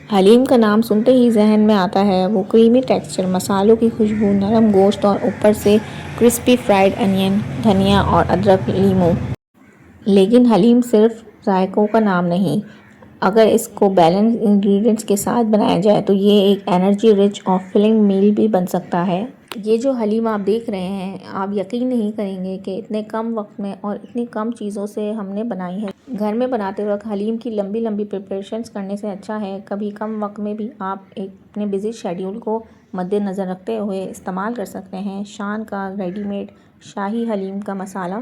हलीम का नाम सुनते ही जहन में आता है वो क्रीमी टेक्सचर, मसालों की खुशबू, नरम गोश्त और ऊपर से क्रिस्पी फ्राइड अनियन, धनिया और अदरक लीमू। लेकिन हलीम सिर्फ जायकों का नाम नहीं, अगर इसको बैलेंस इंग्रेडिएंट्स के साथ बनाया जाए तो ये एक एनर्जी रिच और फिलिंग मील भी बन सकता है। ये जो हलीम आप देख रहे हैं, आप यकीन नहीं करेंगे कि इतने कम वक्त में और इतनी कम चीज़ों से हमने बनाई है। घर में बनाते वक्त हलीम की लंबी लंबी प्रिपरेशंस करने से अच्छा है कभी कम वक्त में भी आप एक अपने बिजी शेड्यूल को मद्देनज़र रखते हुए इस्तेमाल कर सकते हैं शान का रेडीमेड शाही हलीम का मसाला,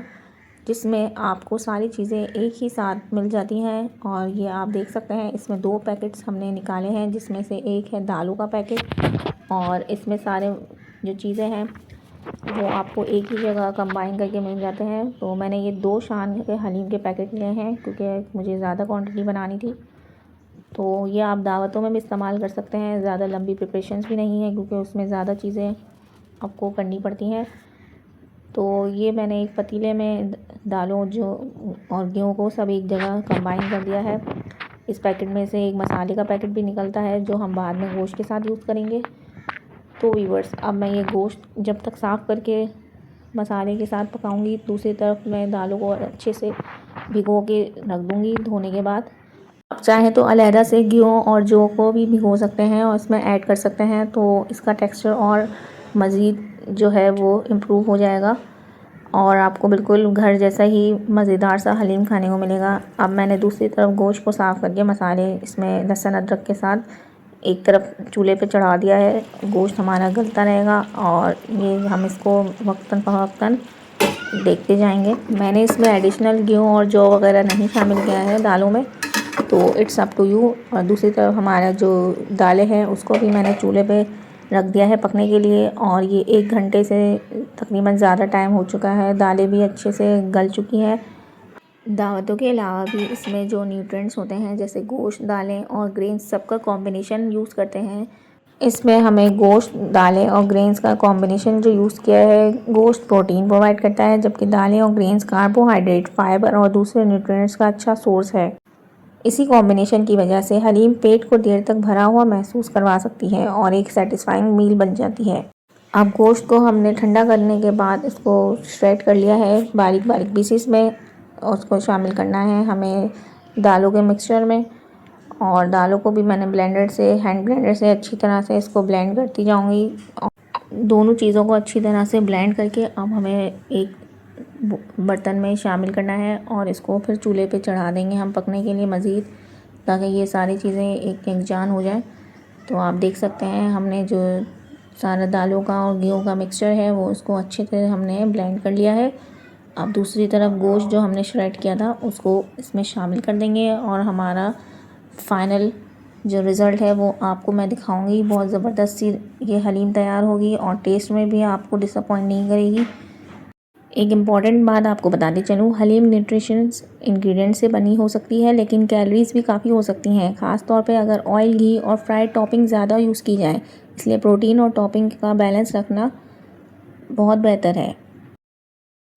जिसमें आपको सारी चीज़ें एक ही साथ मिल जाती हैं। और ये आप देख सकते हैं इसमें 2 पैकेट्स हमने निकाले हैं, जिसमें से एक है दालों का पैकेट और इसमें सारे जो चीज़ें हैं वो आपको एक ही जगह कंबाइन करके मिल जाते हैं। तो मैंने ये 2 शान के हलीम के पैकेट लिए हैं क्योंकि मुझे ज़्यादा क्वांटिटी बनानी थी। तो ये आप दावतों में भी इस्तेमाल कर सकते हैं, ज़्यादा लंबी प्रिपरेशंस भी नहीं है क्योंकि उसमें ज़्यादा चीज़ें आपको करनी पड़ती हैं। तो ये मैंने एक पतीले में दालों जो और गेहूँ को सब एक जगह कंबाइन कर दिया है। इस पैकेट में से एक मसाले का पैकेट भी निकलता है जो हम बाद में गोश्त के साथ यूज़ करेंगे। तो व्यूअर्स, अब मैं ये गोश्त जब तक साफ़ करके मसाले के साथ पकाऊंगी, दूसरी तरफ मैं दालों को अच्छे से भिगो के रख दूँगी धोने के बाद। आप चाहें तो अलहदा से गेहूँ और जौ को भी भिगो सकते हैं और इसमें ऐड कर सकते हैं, तो इसका टेक्सचर और मज़ीद जो है वो इम्प्रूव हो जाएगा और आपको बिल्कुल घर जैसा ही मज़ेदार सा हलीम खाने को मिलेगा। अब मैंने दूसरी तरफ गोश्त को साफ़ करके मसाले इसमें लहसुन अदरक के साथ एक तरफ चूल्हे पे चढ़ा दिया है। गोश्त हमारा गलता रहेगा और ये हम इसको वक्तन फ़वक्तन देखते जाएंगे। मैंने इसमें एडिशनल गेहूँ और जौ वगैरह नहीं शामिल किया है दालों में, तो इट्स अप टू यू। और दूसरी तरफ हमारा जो दालें हैं उसको भी मैंने चूल्हे पे रख दिया है पकने के लिए और ये 1 घंटे से तकरीबन ज़्यादा टाइम हो चुका है। दालें भी अच्छे से गल चुकी हैं। दावतों के अलावा भी इसमें जो न्यूट्रिएंट्स होते हैं जैसे गोश्त, दालें और ग्रेन्स सबका कॉम्बिनेशन यूज़ करते हैं। इसमें हमें गोश्त, दालें और ग्रेन्स का कॉम्बिनेशन जो यूज़ किया है, गोश्त प्रोटीन प्रोवाइड करता है जबकि दालें और ग्रेन्स कार्बोहाइड्रेट, फाइबर और दूसरे न्यूट्रिएंट्स का अच्छा सोर्स है। इसी कॉम्बिनेशन की वजह से हलीम पेट को देर तक भरा हुआ महसूस करवा सकती है और एक सेटिस्फाइंग मील बन जाती है। अब गोश्त को हमने ठंडा करने के बाद इसको श्रेड कर लिया है बारीक बारीक पीसीस में और उसको शामिल करना है हमें दालों के मिक्सचर में। और दालों को भी मैंने ब्लेंडर से, हैंड ब्लेंडर से अच्छी तरह से इसको ब्लेंड करती जाऊंगी। दोनों चीज़ों को अच्छी तरह से ब्लेंड करके अब हमें एक बर्तन में शामिल करना है और इसको फिर चूल्हे पे चढ़ा देंगे हम पकने के लिए मज़ीद, ताकि ये सारी चीज़ें एक एकजान हो जाए। तो आप देख सकते हैं हमने जो सारा दालों का और गेहूँ का मिक्सचर है वो उसको अच्छे से हमने ब्लेंड कर लिया है। अब दूसरी तरफ गोश्त जो हमने श्रेड किया था उसको इसमें शामिल कर देंगे और हमारा फाइनल जो रिज़ल्ट है वो आपको मैं दिखाऊंगी। बहुत ज़बरदस्त सी ये हलीम तैयार होगी और टेस्ट में भी आपको डिसअपॉइंट नहीं करेगी। एक इम्पॉर्टेंट बात आपको बताते चलूँ, हलीम न्यूट्रिशंस इंग्रेडिएंट से बनी हो सकती है लेकिन कैलोरीज भी काफ़ी हो सकती हैं, ख़ास तौर पे अगर ऑयल, घी और फ्राइड टॉपिंग ज़्यादा यूज़ की जाए। इसलिए प्रोटीन और टॉपिंग का बैलेंस रखना बहुत बेहतर है।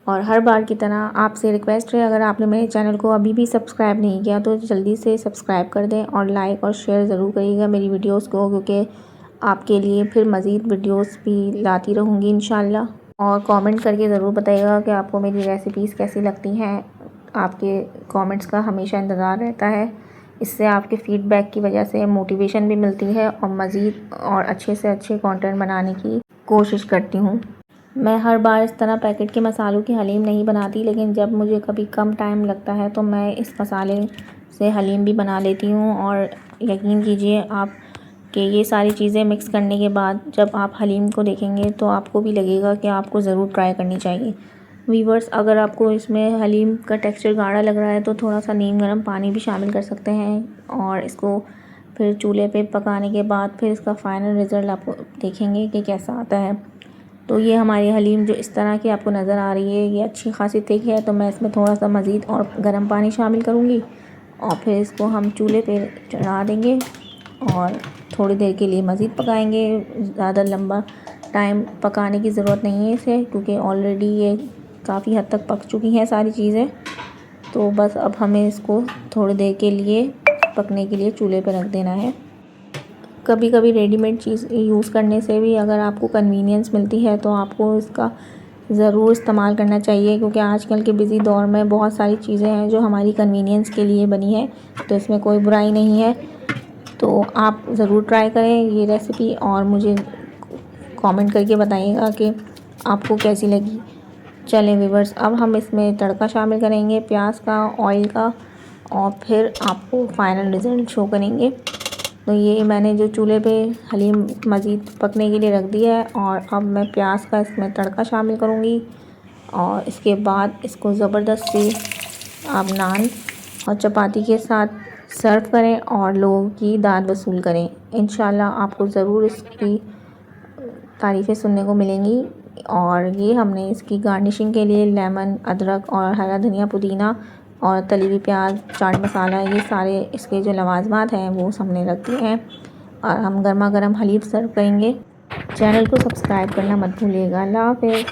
और हर बार की तरह आपसे रिक्वेस्ट है, अगर आपने मेरे चैनल को अभी भी सब्सक्राइब नहीं किया तो जल्दी से सब्सक्राइब कर दें और लाइक और शेयर ज़रूर करिएगा मेरी वीडियोस को, क्योंकि आपके लिए फिर मज़ीद वीडियोस भी लाती रहूँगी इंशाल्लाह। और कमेंट करके ज़रूर बताइएगा कि आपको मेरी रेसिपीज़ कैसी लगती हैं। आपके कमेंट्स का हमेशा इंतज़ार रहता है। इससे आपके फ़ीडबैक की वजह से मोटिवेशन भी मिलती है और मज़ीद और अच्छे से अच्छे कंटेंट बनाने की कोशिश करती हूँ। मैं हर बार इस तरह पैकेट के मसालों की हलीम नहीं बनाती, लेकिन जब मुझे कभी कम टाइम लगता है तो मैं इस मसाले से हलीम भी बना लेती हूँ। और यकीन कीजिए आप कि ये सारी चीज़ें मिक्स करने के बाद जब आप हलीम को देखेंगे तो आपको भी लगेगा कि आपको ज़रूर ट्राई करनी चाहिए। वीवर्स, अगर आपको इसमें हलीम का टेक्सचर गाढ़ा लग रहा है तो थोड़ा सा नीम गर्म पानी भी शामिल कर सकते हैं और इसको फिर चूल्हे पे पकाने के बाद फिर इसका फ़ाइनल रिज़ल्ट आप देखेंगे कि कैसा आता है। तो ये हमारी हलीम जो इस तरह की आपको नज़र आ रही है ये अच्छी खासी थिक है, तो मैं इसमें थोड़ा सा मज़ीद और गर्म पानी शामिल करूँगी और फिर इसको हम चूल्हे पे चढ़ा देंगे और थोड़ी देर के लिए मज़ीद पकाएंगे। ज़्यादा लंबा टाइम पकाने की ज़रूरत नहीं है इसे, क्योंकि ऑलरेडी ये काफ़ी हद तक पक चुकी हैं सारी चीज़ें। तो बस अब हमें इसको थोड़ी देर के लिए पकने के लिए चूल्हे पे रख देना है। कभी कभी रेडीमेड चीज़ यूज़ करने से भी अगर आपको कन्वीनियंस मिलती है तो आपको इसका ज़रूर इस्तेमाल करना चाहिए, क्योंकि आजकल के बिज़ी दौर में बहुत सारी चीज़ें हैं जो हमारी कन्वीनियंस के लिए बनी है, तो इसमें कोई बुराई नहीं है। तो आप ज़रूर ट्राई करें ये रेसिपी और मुझे कमेंट करके बताइएगा कि आपको कैसी लगी। चलें व्यूअर्स, अब हम इसमें तड़का शामिल करेंगे प्याज का, ऑयल का, और फिर आपको फाइनल रिज़ल्ट शो करेंगे। तो ये मैंने जो चूल्हे पे हलीम मज़ीद पकने के लिए रख दिया है, और अब मैं प्याज का इसमें तड़का शामिल करूँगी और इसके बाद इसको ज़बरदस्त से आप नान और चपाती के साथ सर्व करें और लोगों की दाद वसूल करें। इंशाल्लाह आपको ज़रूर इसकी तारीफ़ें सुनने को मिलेंगी। और ये हमने इसकी गार्निशिंग के लिए लेमन, अदरक और हरा धनिया, पुदीना और तली हुई प्याज, चाट मसाला, ये सारे इसके जो लवाजमात हैं वो हमने रख दिए हैं। और हम गर्मा गर्म हलीम सर्व करेंगे। चैनल को सब्सक्राइब करना मत भूलिएगा। अल्लाह हाफ़िज़।